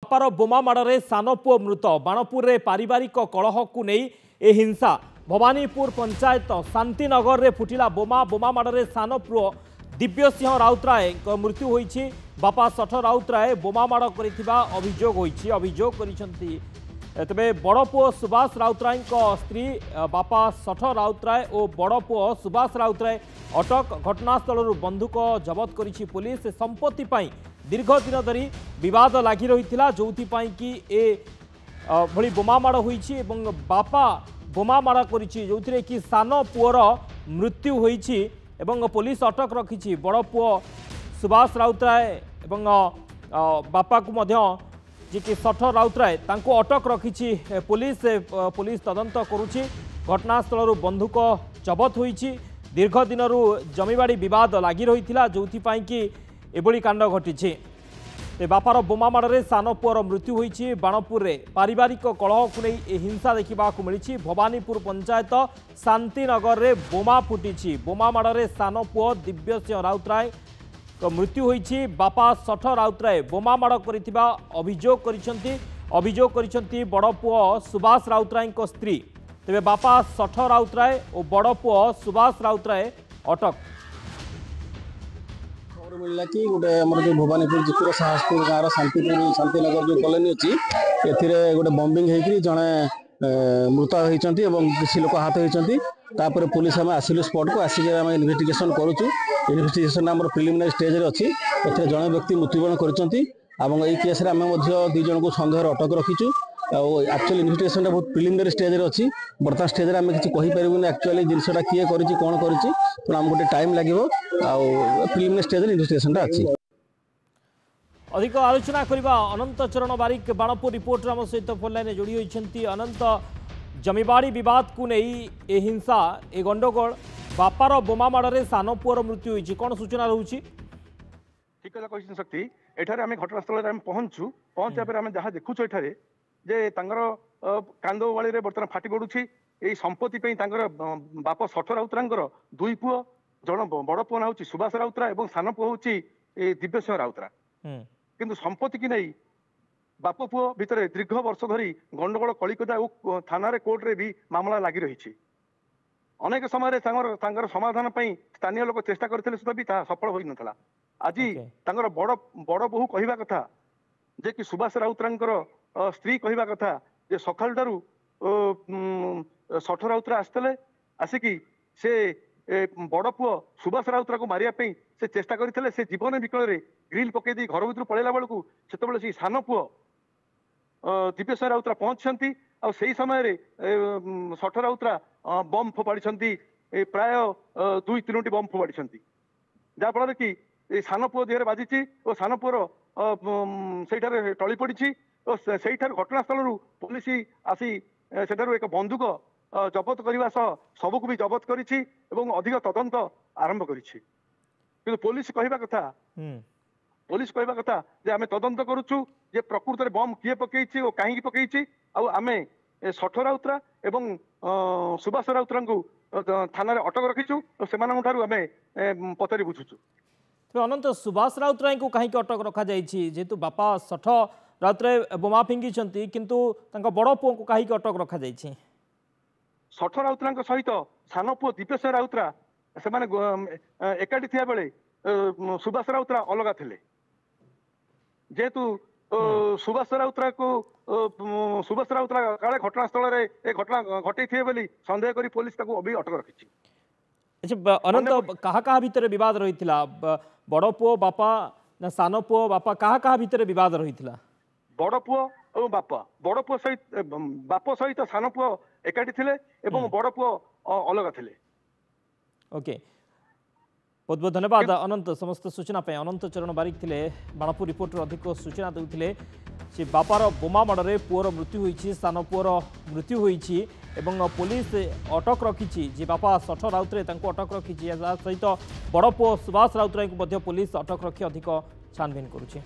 बापार बोमा माड़े सान पुओ मृत बाणपुर में पारिवारिक कलह को नहीं ए हिंसा भवानीपुर पंचायत शांतिनगर में फुटिला बोमा माड़े सान पुओ दिव्य सिंह राउतराय मृत्यु होईछि। बापा सठ राउतराय बोमा माड़ करिथिबा अभियोग करिसंती। तेबे बड़ पुओ सुभाष राउतराय स्त्री बापा सठ राउतराय और बड़ पुओ सुभाष राउतराय अटक। घटनास्थल बंधुक जबत करिछि पुलिस। संपत्ति पाई दीर्घ दिन धरी विवाद लगी रही जो कि ए भली बोमा माड़ होईछि एवं बापा बोमा माड़ करिछि जो कि सान पुओर मृत्यु होईछि एवं पुलिस अटक रखिछि। बड़ पुओ सुभाष राउतराय एवं बापा को मध्य जी कि सठ राउतराय तांको अटक रखिछि पुलिस तदंत करुछि। घटनास्थल बंधुक जबत होईछि। दीर्घ दिन जमीबाड़ी विवाद लगी रही जो कि एभली कांड घटी। बापार बोमा माड़े सान पुओर मृत्यु होईछि। बाणपुर में पारिवारिक कलह को नहीं हिंसा देखा मिली। भवानीपुर पंचायत शांतिनगर में बोमा फुटी। बोमा माड़े सान पुओ दिव्य सिंह राउतराय मृत्यु होईछि। बापा सठ राउतराय बोमा माड़ करिथिबा अभियोग करिसंती बड़ पुओ सुभाष राउतराय स्त्री। तेबे बापा सठ राउतराय और बड़ पुओ सुभाष राउतराय अटक। मिलला कि गोटे आमर जो भवानीपुर जिपुर साहसपुर गाँव शांतिनगर जो कॉलोनी अच्छी ए गोटे बम्बिंग होकर जड़े मृत होती किसी लोक आहत होती। पुलिस आम आसिलु स्पॉट को आसिक आम इन्वेस्टिगेशन करुचु। इन्वेस्टिगेशन आम प्रिलिमिनारी स्टेज अच्छी ए जड़े व्यक्ति मृत्युवरण कर केस आम दुई जन को सन्देह अटक रखीचु। एक्चुअली इन्वेस्टिगेशन बहुत प्रिलिमिनारी स्टेज अच्छी। बर्तमान स्टेज आम किसी कहीपर एक्चुअली जिनसा किए कौन कर आम गोटे टाइम लगे प्रिलिमिनारी स्टेज इन्वेस्टिगेशन अच्छी। अधिक आलोचना करबा अनंत चरण बारिक बाणपुर रिपोर्टर आम सहित फोन लाइन जोड़ी होती। अनंत जमीबाड़ी विवाद को नहीं ए हिंसा ए गंडगोल बापार बोमा माड़े सान पुओर मृत्यु होईछि कौन सूचना रोची? ठीक कथा कहि शक्ति एठारे आम घटनास्थल में पहुंचा पर आम जहाँ देखुଛୁ एठारे जे तांगर कांदवाड़ी रे बर्तमान फाटी पड़ुछि। एई संपत्ति पे तांगर बाप सठ राउतरांकर दुई पुओ जण बड़ पुओ ना सुभाष राउतरा और सान पुओ होछि दिव्य सिंह राउतरा। किंतु संपत्ति की नहीं बाप पुओ भितर दीर्घ वर्ष धरी गंडगोल कलिकता और थाना कोर्ट रे भी मामला लगी रही। अनेक समय समाधान स्थानीय लोक चेष्टा करते सुधा भी सफल हो नथला। आज तांगर बड़ बहु कहवा कथा जे कि सुभाष राउतरांकर स्त्री कहवा कथा जे सकाल ठारू सठ राउतरा आसते आसिकी से बड़ पुओ सुभाष राउतरा को मारिया से चेष्टा करते से जीवन विकल ग्रिल पकई दी घर भर पलैला बेलू से सान पुओ दिव्य सिंह राउतरा पहुंचती आ से समय सठ राउतरा बम फोपाड़ी प्राय 2-3टी बम फोपाड़ी जहाँफल कि सान पुओ देहरे बाजी और सान पुओर से टली पड़ी और से घटनास्थल पुलिस आसी सेठारु एक बंदूक जबत करने सबको भी जबत करिछि एवं अधिक तदंत आरंभ करिछि। किंतु पुलिस कहवा कथा जे आमे तदंत करुछु जे प्रकृत में बम किए पकईछि और कहीं पकईछि आमे सठ राउतरा एवं सुभाष राउतरा को थाना अटक रखीचु और से आमे पचारि बुझुछु। तो अनंत सुभाष राउतराय को कहीं अटक रखा जाइछि जेतु बापा सठ राउतराय बोमा फिंगी किंतु तांका बड़ पुओ को कहीं अटक रखा जाइछि? सठ राउतरा सहित सान पुओ दिव्य सिंह राउतरा से एकाठी थिया बेले सुभाष राउतरा अलग थिले जेहेतु सुभाष राउतरा काले घटनास्थल में घटना घटे थे बोली संदेह करी पुलिस अभी अटक रखी। अच्छा अनंत कहा भितर विवाद रही बड़ पुओ बापा ना सान पुओ बापा कहा भितर विवाद रही? बड़ पुओ और बापा बड़ पुओ सहित बाप सहित सान पुओ एकाठी थिले एवं बड़ पुओ अलग थिले। ओके बहुत बहुत धन्यवाद अनंत समस्त सूचना पे। अनंत चरण बारिक थे बाणपुर रिपोर्टर अधिक सूचना देते से बापार बोमा माड़े पुओर मृत्यु होईछि सान पुओर मृत्यु होईछि एवं पुलिस अटक रखिछि जे बापा सठ राउतराय तांको अटक रखिछि सहित बड़ पुओ सुभाष राउतराय को पुलिस अटक रखी अधिक छानबीन करुछि।